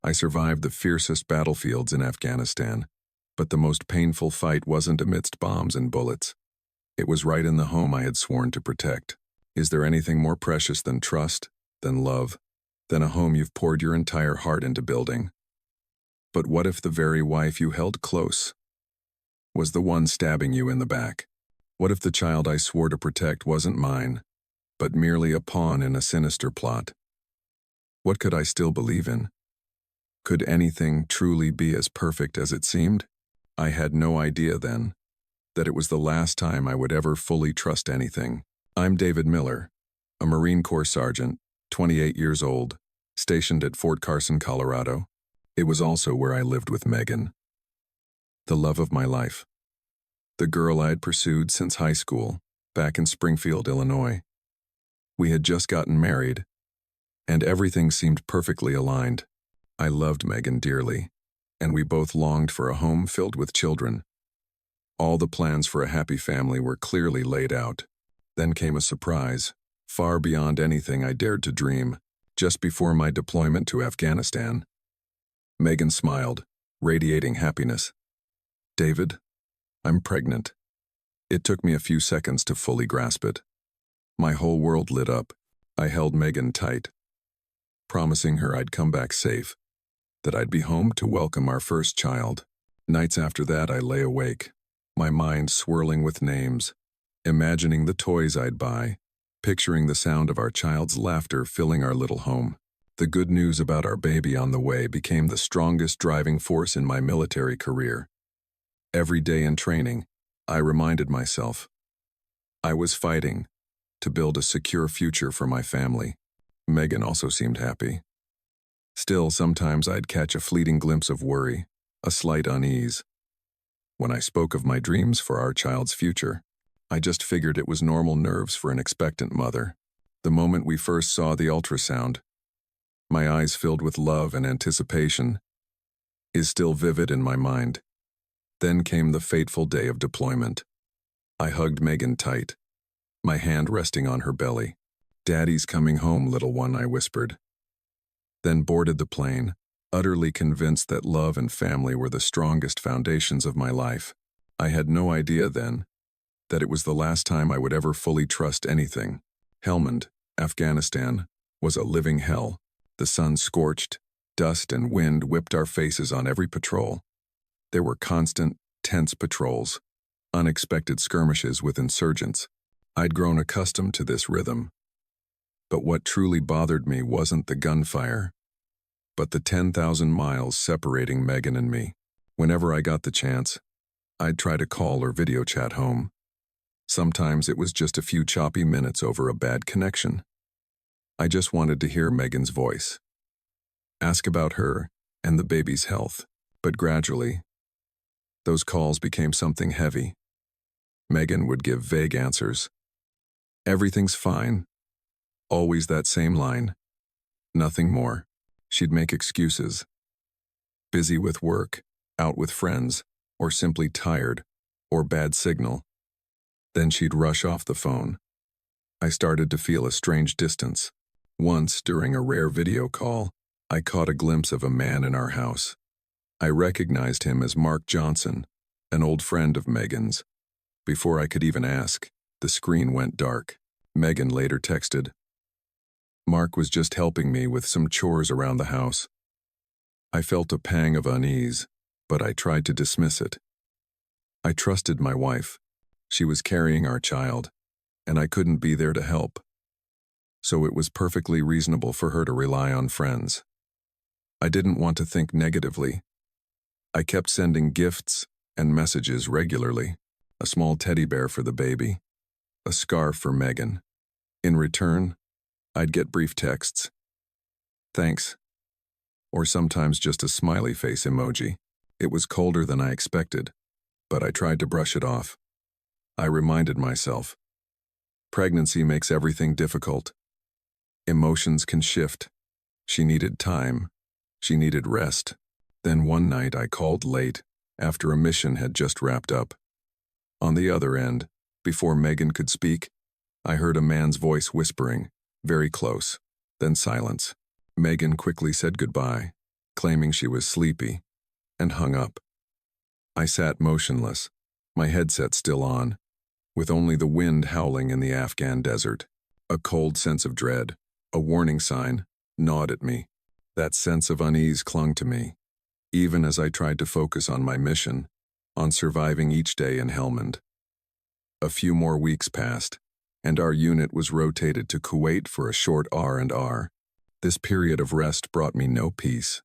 I survived the fiercest battlefields in Afghanistan, but the most painful fight wasn't amidst bombs and bullets. It was right in the home I had sworn to protect. Is there anything more precious than trust, than love, than a home you've poured your entire heart into building? But what if the very wife you held close was the one stabbing you in the back? What if the child I swore to protect wasn't mine, but merely a pawn in a sinister plot? What could I still believe in? Could anything truly be as perfect as it seemed? I had no idea then that it was the last time I would ever fully trust anything. I'm David Miller, a Marine Corps sergeant, 28 years old, stationed at Fort Carson, Colorado. It was also where I lived with Megan, the love of my life, the girl I had pursued since high school, back in Springfield, Illinois. We had just gotten married, and everything seemed perfectly aligned. I loved Megan dearly, and we both longed for a home filled with children. All the plans for a happy family were clearly laid out. Then came a surprise, far beyond anything I dared to dream, just before my deployment to Afghanistan. Megan smiled, radiating happiness. "David, I'm pregnant." It took me a few seconds to fully grasp it. My whole world lit up. I held Megan tight, promising her I'd come back safe, that I'd be home to welcome our first child. Nights after that, I lay awake, my mind swirling with names, imagining the toys I'd buy, picturing the sound of our child's laughter filling our little home. The good news about our baby on the way became the strongest driving force in my military career. Every day in training, I reminded myself I was fighting to build a secure future for my family. Megan also seemed happy. Still, sometimes I'd catch a fleeting glimpse of worry, a slight unease. When I spoke of my dreams for our child's future, I just figured it was normal nerves for an expectant mother. The moment we first saw the ultrasound, my eyes filled with love and anticipation, is still vivid in my mind. Then came the fateful day of deployment. I hugged Megan tight, my hand resting on her belly. "Daddy's coming home, little one," I whispered. Then boarded the plane, utterly convinced that love and family were the strongest foundations of my life. I had no idea then that it was the last time I would ever fully trust anything. Helmand, Afghanistan, was a living hell. The sun scorched, dust and wind whipped our faces on every patrol. There were constant, tense patrols, unexpected skirmishes with insurgents. I'd grown accustomed to this rhythm. But what truly bothered me wasn't the gunfire, but the 10,000 miles separating Megan and me. Whenever I got the chance, I'd try to call or video chat home. Sometimes it was just a few choppy minutes over a bad connection. I just wanted to hear Megan's voice, ask about her and the baby's health. But gradually, those calls became something heavy. Megan would give vague answers. "Everything's fine." Always that same line. Nothing more. She'd make excuses. Busy with work, out with friends, or simply tired, or bad signal. Then she'd rush off the phone. I started to feel a strange distance. Once, during a rare video call, I caught a glimpse of a man in our house. I recognized him as Mark Johnson, an old friend of Megan's. Before I could even ask, the screen went dark. Megan later texted, "Mark was just helping me with some chores around the house." I felt a pang of unease, but I tried to dismiss it. I trusted my wife. She was carrying our child, and I couldn't be there to help. So it was perfectly reasonable for her to rely on friends. I didn't want to think negatively. I kept sending gifts and messages regularly, a small teddy bear for the baby, a scarf for Megan. In return, I'd get brief texts, "Thanks," or sometimes just a smiley face emoji. It was colder than I expected, but I tried to brush it off. I reminded myself, pregnancy makes everything difficult. Emotions can shift. She needed time. She needed rest. Then one night I called late, after a mission had just wrapped up. On the other end, before Megan could speak, I heard a man's voice whispering, very close, then silence. Megan quickly said goodbye, claiming she was sleepy, and hung up. I sat motionless, my headset still on, with only the wind howling in the Afghan desert. A cold sense of dread, a warning sign, gnawed at me. That sense of unease clung to me, even as I tried to focus on my mission, on surviving each day in Helmand. A few more weeks passed, and our unit was rotated to Kuwait for a short R&R. This period of rest brought me no peace.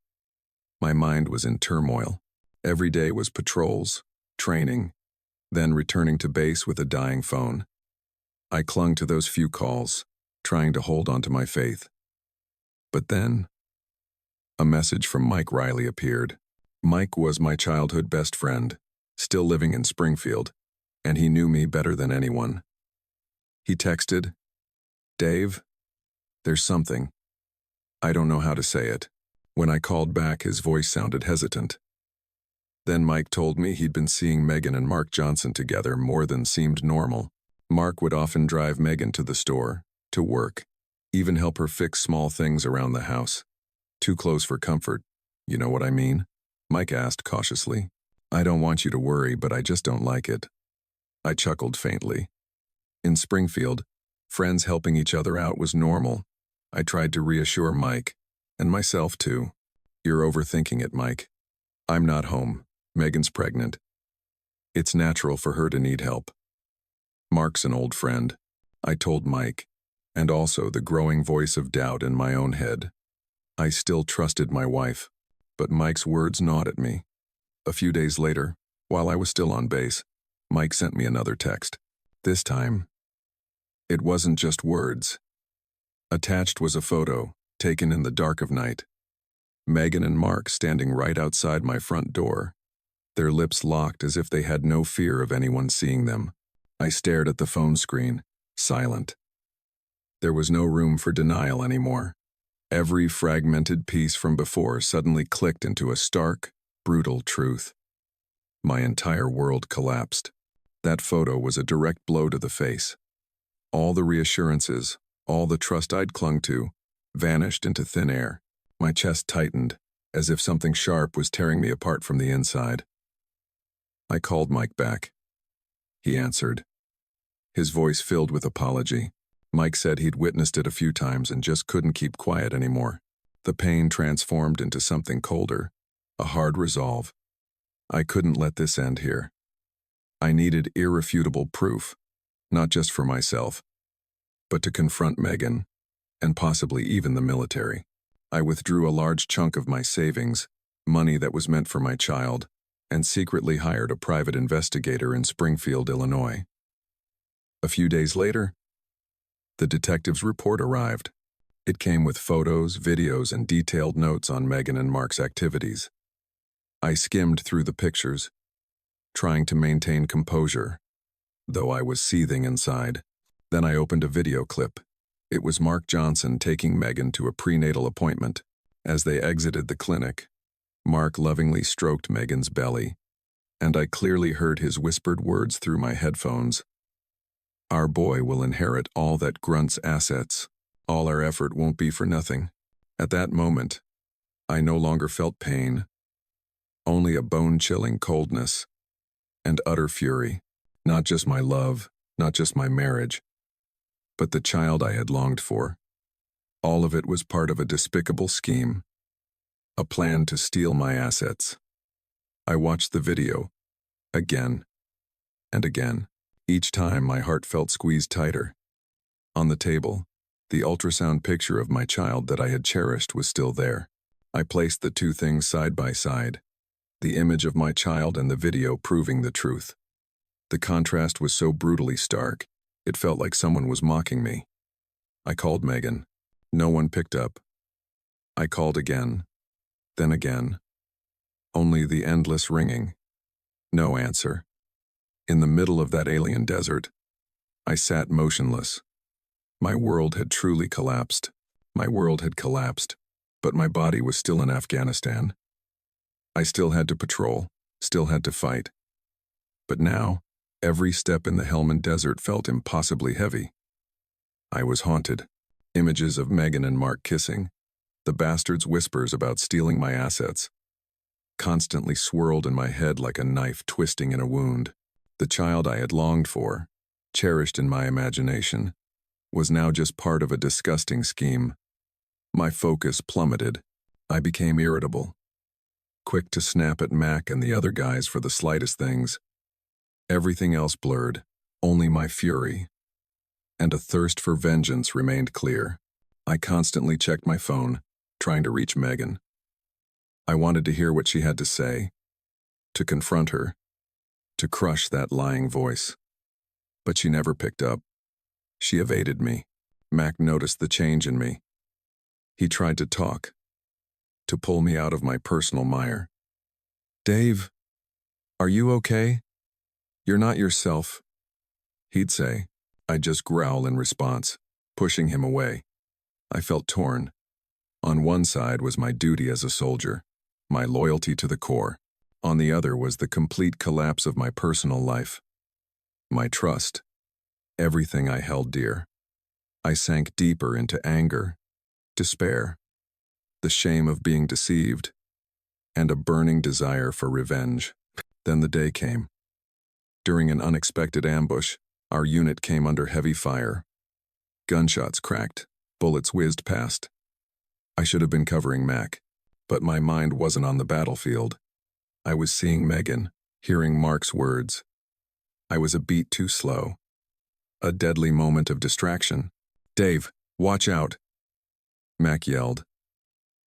My mind was in turmoil. Every day was patrols, training, then returning to base with a dying phone. I clung to those few calls, trying to hold on to my faith. But then, a message from Mike Riley appeared. Mike was my childhood best friend, still living in Springfield, and he knew me better than anyone. He texted, "Dave, there's something. I don't know how to say it." When I called back, his voice sounded hesitant. Then Mike told me he'd been seeing Megan and Mark Johnson together more than seemed normal. Mark would often drive Megan to the store, to work, even help her fix small things around the house. Too close for comfort, you know what I mean? Mike asked cautiously. "I don't want you to worry, but I just don't like it." I chuckled faintly. In Springfield, friends helping each other out was normal. I tried to reassure Mike, and myself too. "You're overthinking it, Mike. I'm not home. Megan's pregnant. It's natural for her to need help. Mark's an old friend," I told Mike, and also the growing voice of doubt in my own head. I still trusted my wife, but Mike's words gnawed at me. A few days later, while I was still on base, Mike sent me another text. This time, it wasn't just words. Attached was a photo, taken in the dark of night. Megan and Mark standing right outside my front door, their lips locked as if they had no fear of anyone seeing them. I stared at the phone screen, silent. There was no room for denial anymore. Every fragmented piece from before suddenly clicked into a stark, brutal truth. My entire world collapsed. That photo was a direct blow to the face. All the reassurances, all the trust I'd clung to, vanished into thin air. My chest tightened, as if something sharp was tearing me apart from the inside. I called Mike back. He answered, his voice filled with apology. Mike said he'd witnessed it a few times and just couldn't keep quiet anymore. The pain transformed into something colder, a hard resolve. I couldn't let this end here. I needed irrefutable proof, not just for myself, but to confront Megan, and possibly even the military. I withdrew a large chunk of my savings, money that was meant for my child, and secretly hired a private investigator in Springfield, Illinois. A few days later, the detective's report arrived. It came with photos, videos, and detailed notes on Megan and Mark's activities. I skimmed through the pictures, trying to maintain composure, though I was seething inside. Then I opened a video clip. It was Mark Johnson taking Megan to a prenatal appointment. As they exited the clinic, Mark lovingly stroked Megan's belly, and I clearly heard his whispered words through my headphones. "Our boy will inherit all that grunt's assets. All our effort won't be for nothing." At that moment, I no longer felt pain, only a bone-chilling coldness and utter fury. Not just my love, not just my marriage, but the child I had longed for. All of it was part of a despicable scheme, a plan to steal my assets. I watched the video, again and again. Each time my heart felt squeezed tighter. On the table, the ultrasound picture of my child that I had cherished was still there. I placed the two things side by side, the image of my child and the video proving the truth. The contrast was so brutally stark, it felt like someone was mocking me. I called Megan. No one picked up. I called again, then again. Only the endless ringing. No answer. In the middle of that alien desert, I sat motionless. My world had truly collapsed. My world had collapsed, but my body was still in Afghanistan. I still had to patrol, still had to fight. But now, every step in the Helmand Desert felt impossibly heavy. I was haunted. Images of Megan and Mark kissing, The bastard's whispers about stealing my assets constantly swirled in my head like a knife twisting in a wound. The child I had longed for, cherished in my imagination, was now just part of a disgusting scheme. My focus plummeted. I became irritable, quick to snap at Mac and the other guys for the slightest things. Everything else blurred, only my fury and a thirst for vengeance remained clear. I constantly checked my phone, trying to reach Megan. I wanted to hear what she had to say, to confront her, to crush that lying voice. But she never picked up. She evaded me. Mac noticed the change in me. He tried to talk, to pull me out of my personal mire. "Dave, are you okay? You're not yourself," he'd say. I'd just growl in response, pushing him away. I felt torn. On one side was my duty as a soldier, my loyalty to the core. On the other was the complete collapse of my personal life. My trust, everything I held dear. I sank deeper into anger, despair, the shame of being deceived, and a burning desire for revenge. Then the day came. During an unexpected ambush, our unit came under heavy fire. Gunshots cracked, bullets whizzed past. I should have been covering Mac, but my mind wasn't on the battlefield. I was seeing Megan, hearing Mark's words. I was a beat too slow. A deadly moment of distraction. "Dave, watch out!" Mac yelled.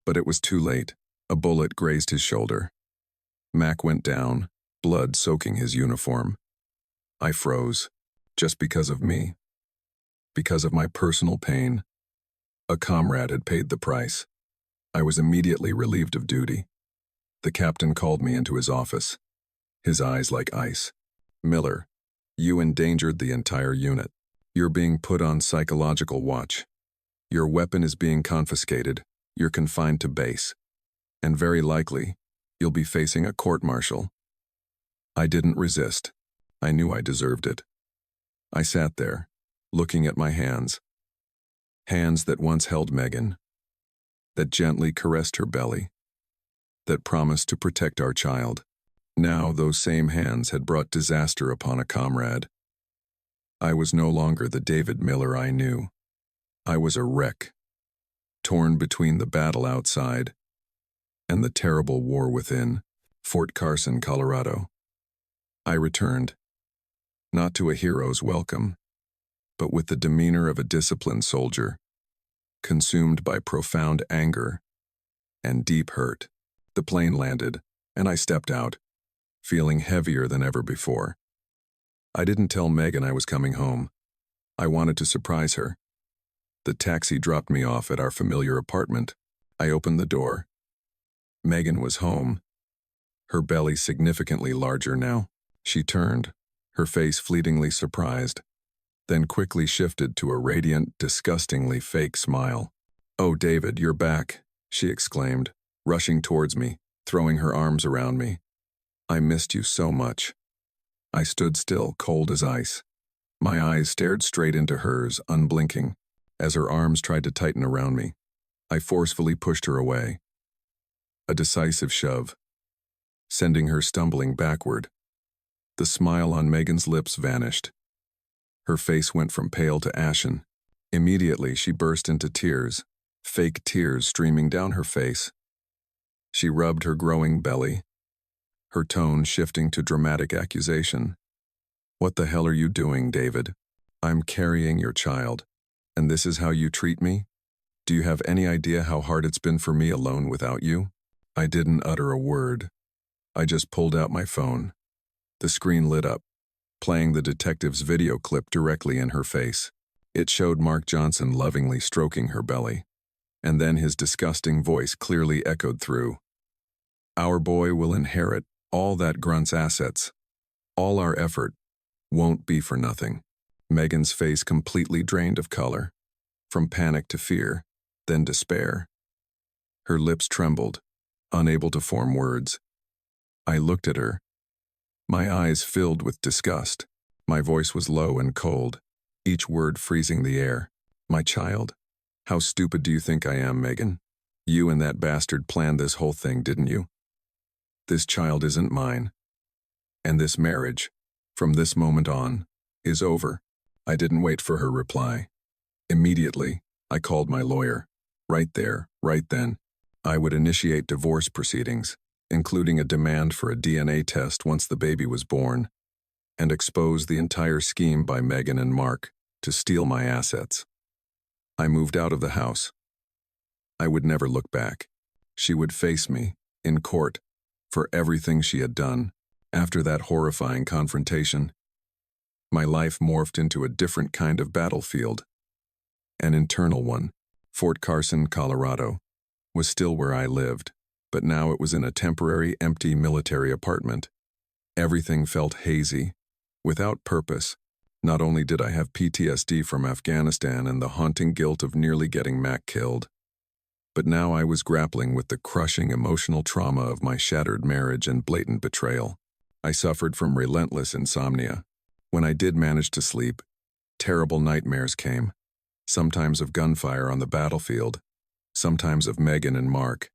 But it was too late. A bullet grazed his shoulder. Mac went down, blood soaking his uniform. I froze, just because of me. Because of my personal pain. A comrade had paid the price. I was immediately relieved of duty. The captain called me into his office, his eyes like ice. "Miller, you endangered the entire unit. You're being put on psychological watch. Your weapon is being confiscated. You're confined to base. And very likely, you'll be facing a court-martial." I didn't resist. I knew I deserved it. I sat there, looking at my hands. Hands that once held Megan, that gently caressed her belly, that promised to protect our child. Now those same hands had brought disaster upon a comrade. I was no longer the David Miller I knew. I was a wreck, torn between the battle outside and the terrible war within. Fort Carson, Colorado. I returned, not to a hero's welcome, but with the demeanor of a disciplined soldier, consumed by profound anger and deep hurt. The plane landed, and I stepped out, feeling heavier than ever before. I didn't tell Megan I was coming home. I wanted to surprise her. The taxi dropped me off at our familiar apartment. I opened the door. Megan was home, her belly significantly larger now. She turned, her face fleetingly surprised, then quickly shifted to a radiant, disgustingly fake smile. "Oh, David, you're back," she exclaimed, rushing towards me, throwing her arms around me. "I missed you so much." I stood still, cold as ice. My eyes stared straight into hers, unblinking, as her arms tried to tighten around me. I forcefully pushed her away. A decisive shove, sending her stumbling backward. The smile on Megan's lips vanished. Her face went from pale to ashen. Immediately, she burst into tears, fake tears streaming down her face. She rubbed her growing belly, her tone shifting to dramatic accusation. "What the hell are you doing, David? I'm carrying your child, and this is how you treat me? Do you have any idea how hard it's been for me alone without you?" I didn't utter a word. I just pulled out my phone. The screen lit up, playing the detective's video clip directly in her face. It showed Mark Johnson lovingly stroking her belly, and then his disgusting voice clearly echoed through. "Our boy will inherit all that grunt's assets. All our effort won't be for nothing." Megan's face completely drained of color, from panic to fear, then despair. Her lips trembled, unable to form words. I looked at her, my eyes filled with disgust. My voice was low and cold, each word freezing the air. "My child? How stupid do you think I am, Megan? You and that bastard planned this whole thing, didn't you? This child isn't mine. And this marriage, from this moment on, is over. I didn't wait for her reply. Immediately, I called my lawyer. Right there, right then, I would initiate divorce proceedings, including a demand for a DNA test once the baby was born, and expose the entire scheme by Megan and Mark to steal my assets. I moved out of the house. I would never look back. She would face me, in court, for everything she had done. After that horrifying confrontation, my life morphed into a different kind of battlefield. An internal one. Fort Carson, Colorado, was still where I lived, but now it was in a temporary, empty military apartment. Everything felt hazy, without purpose. Not only did I have PTSD from Afghanistan and the haunting guilt of nearly getting Mac killed, but now I was grappling with the crushing emotional trauma of my shattered marriage and blatant betrayal. I suffered from relentless insomnia. When I did manage to sleep, terrible nightmares came, sometimes of gunfire on the battlefield, sometimes of Megan and Mark,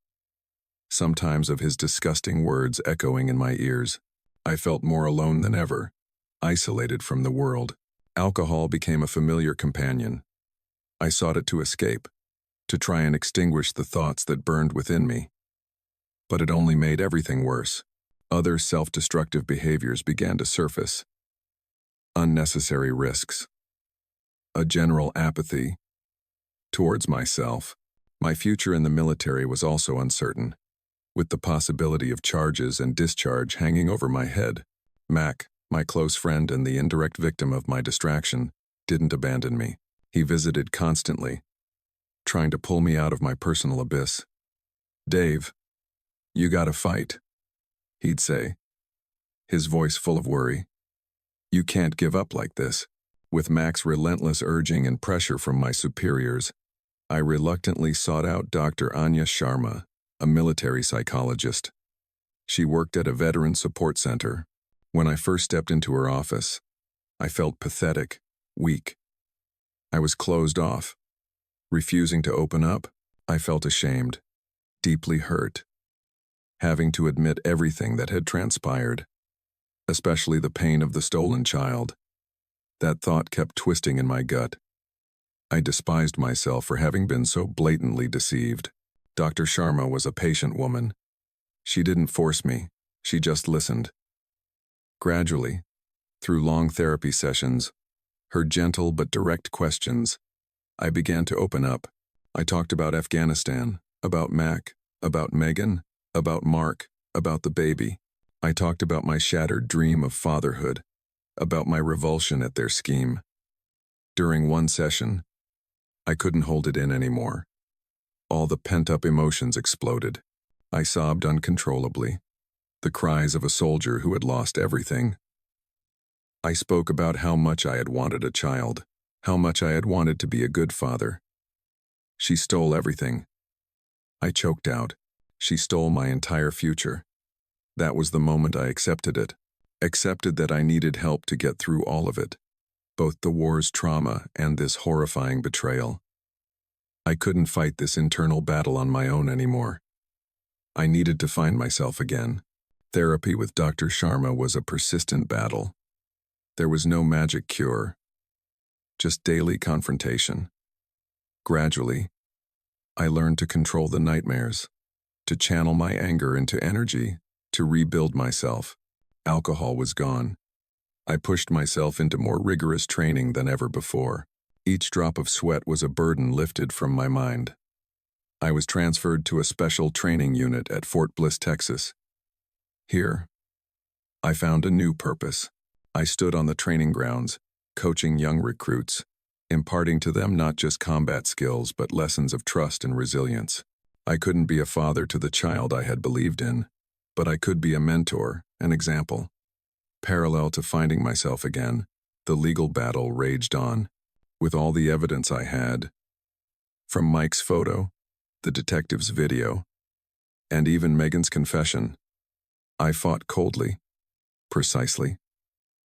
sometimes of his disgusting words echoing in my ears. I felt more alone than ever, isolated from the world. Alcohol became a familiar companion. I sought it to escape, to try and extinguish the thoughts that burned within me. But it only made everything worse. Other self-destructive behaviors began to surface. Unnecessary risks. A general apathy towards myself. My future in the military was also uncertain, with the possibility of charges and discharge hanging over my head. Mac, my close friend and the indirect victim of my distraction, didn't abandon me. He visited constantly, trying to pull me out of my personal abyss. "Dave, you gotta fight," he'd say, his voice full of worry. "You can't give up like this." With Mac's relentless urging and pressure from my superiors, I reluctantly sought out Dr. Anya Sharma, a military psychologist. She worked at a veteran support center. When I first stepped into her office, I felt pathetic, weak. I was closed off, refusing to open up. I felt ashamed, deeply hurt, having to admit everything that had transpired, especially the pain of the stolen child. That thought kept twisting in my gut. I despised myself for having been so blatantly deceived. Dr. Sharma was a patient woman. She didn't force me, she just listened. Gradually, through long therapy sessions, her gentle but direct questions, I began to open up. I talked about Afghanistan, about Mac, about Megan, about Mark, about the baby. I talked about my shattered dream of fatherhood, about my revulsion at their scheme. During one session, I couldn't hold it in anymore. All the pent-up emotions exploded. I sobbed uncontrollably, the cries of a soldier who had lost everything. I spoke about how much I had wanted a child, how much I had wanted to be a good father. She stole everything. I choked out. She stole my entire future. That was the moment I accepted it. Accepted that I needed help to get through all of it, both the war's trauma and this horrifying betrayal. I couldn't fight this internal battle on my own anymore. I needed to find myself again. Therapy with Dr. Sharma was a persistent battle. There was no magic cure, just daily confrontation. Gradually, I learned to control the nightmares, to channel my anger into energy, to rebuild myself. Alcohol was gone. I pushed myself into more rigorous training than ever before. Each drop of sweat was a burden lifted from my mind. I was transferred to a special training unit at Fort Bliss, Texas. Here, I found a new purpose. I stood on the training grounds, coaching young recruits, imparting to them not just combat skills but lessons of trust and resilience. I couldn't be a father to the child I had believed in, but I could be a mentor, an example. Parallel to finding myself again, the legal battle raged on. With all the evidence I had, from Mike's photo, the detective's video, and even Megan's confession, I fought coldly, precisely.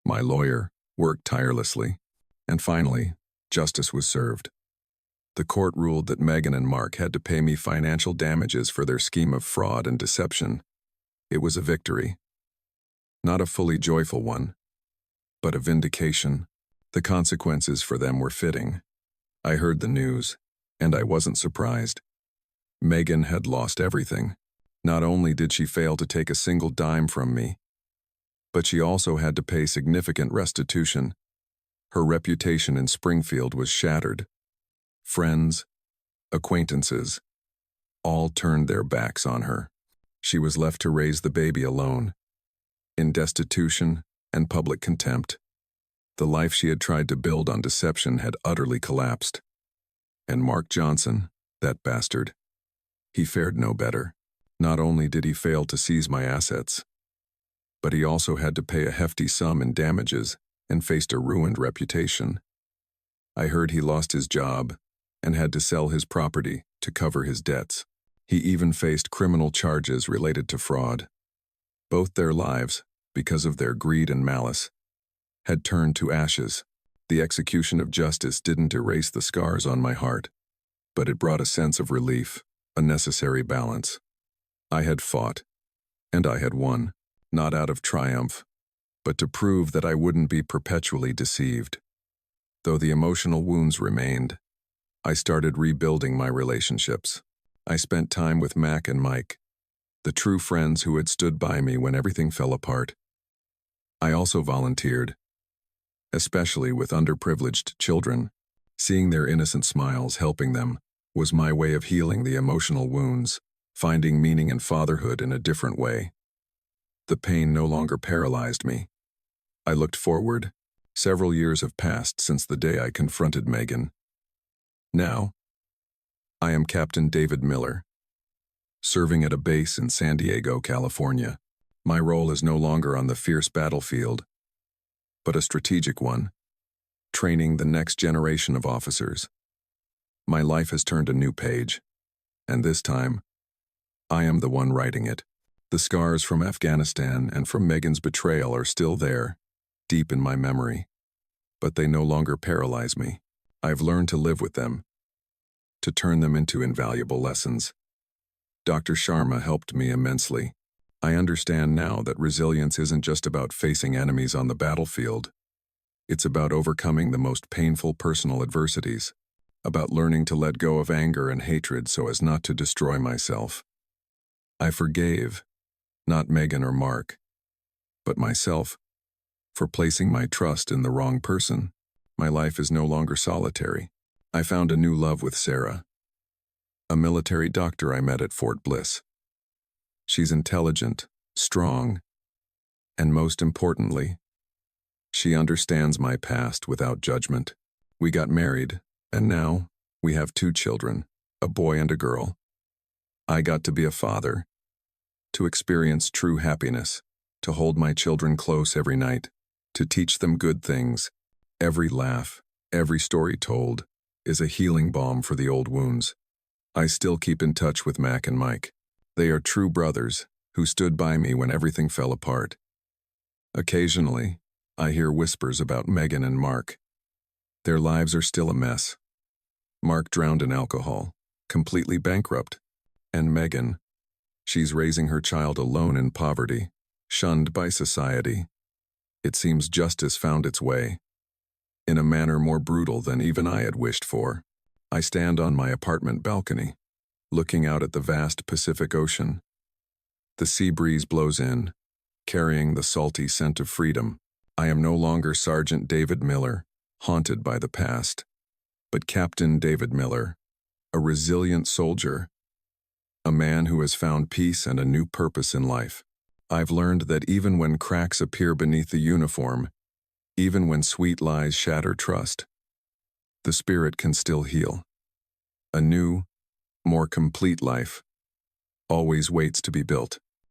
My lawyer worked tirelessly, and finally, justice was served. The court ruled that Megan and Mark had to pay me financial damages for their scheme of fraud and deception. It was a victory. Not a fully joyful one, but a vindication. The consequences for them were fitting. I heard the news, and I wasn't surprised. Megan had lost everything. Not only did she fail to take a single dime from me, but she also had to pay significant restitution. Her reputation in Springfield was shattered. Friends, acquaintances, all turned their backs on her. She was left to raise the baby alone, in destitution and public contempt. The life she had tried to build on deception had utterly collapsed. And Mark Johnson, that bastard, he fared no better. Not only did he fail to seize my assets, but he also had to pay a hefty sum in damages and faced a ruined reputation. I heard he lost his job and had to sell his property to cover his debts. He even faced criminal charges related to fraud. Both their lives, because of their greed and malice, had turned to ashes. The execution of justice didn't erase the scars on my heart, but it brought a sense of relief, a necessary balance. I had fought, and I had won, not out of triumph, but to prove that I wouldn't be perpetually deceived. Though the emotional wounds remained, I started rebuilding my relationships. I spent time with Mac and Mike, the true friends who had stood by me when everything fell apart. I also volunteered, especially with underprivileged children. Seeing their innocent smiles helping them was my way of healing the emotional wounds, finding meaning in fatherhood in a different way. The pain no longer paralyzed me. I looked forward. Several years have passed since the day I confronted Megan. Now, I am Captain David Miller, serving at a base in San Diego, California. My role is no longer on the fierce battlefield, but a strategic one, training the next generation of officers. My life has turned a new page, and this time, I am the one writing it. The scars from Afghanistan and from Megan's betrayal are still there, deep in my memory, but they no longer paralyze me. I've learned to live with them, to turn them into invaluable lessons. Dr. Sharma helped me immensely. I understand now that resilience isn't just about facing enemies on the battlefield. It's about overcoming the most painful personal adversities, about learning to let go of anger and hatred so as not to destroy myself. I forgave, not Megan or Mark, but myself, for placing my trust in the wrong person. My life is no longer solitary. I found a new love with Sarah, a military doctor I met at Fort Bliss. She's intelligent, strong, and most importantly, she understands my past without judgment. We got married, and now we have 2 children, a boy and a girl. I got to be a father, to experience true happiness, to hold my children close every night, to teach them good things. Every laugh, every story told, is a healing balm for the old wounds. I still keep in touch with Mac and Mike. They are true brothers who stood by me when everything fell apart. Occasionally, I hear whispers about Megan and Mark. Their lives are still a mess. Mark drowned in alcohol, completely bankrupt. And Megan, she's raising her child alone in poverty, shunned by society. It seems justice found its way, in a manner more brutal than even I had wished for. I stand on my apartment balcony, looking out at the vast Pacific Ocean. The sea breeze blows in, carrying the salty scent of freedom. I am no longer Sergeant David Miller, haunted by the past, but Captain David Miller, a resilient soldier, a man who has found peace and a new purpose in life. I've learned that even when cracks appear beneath the uniform, even when sweet lies shatter trust, the spirit can still heal. A new, more complete life always waits to be built.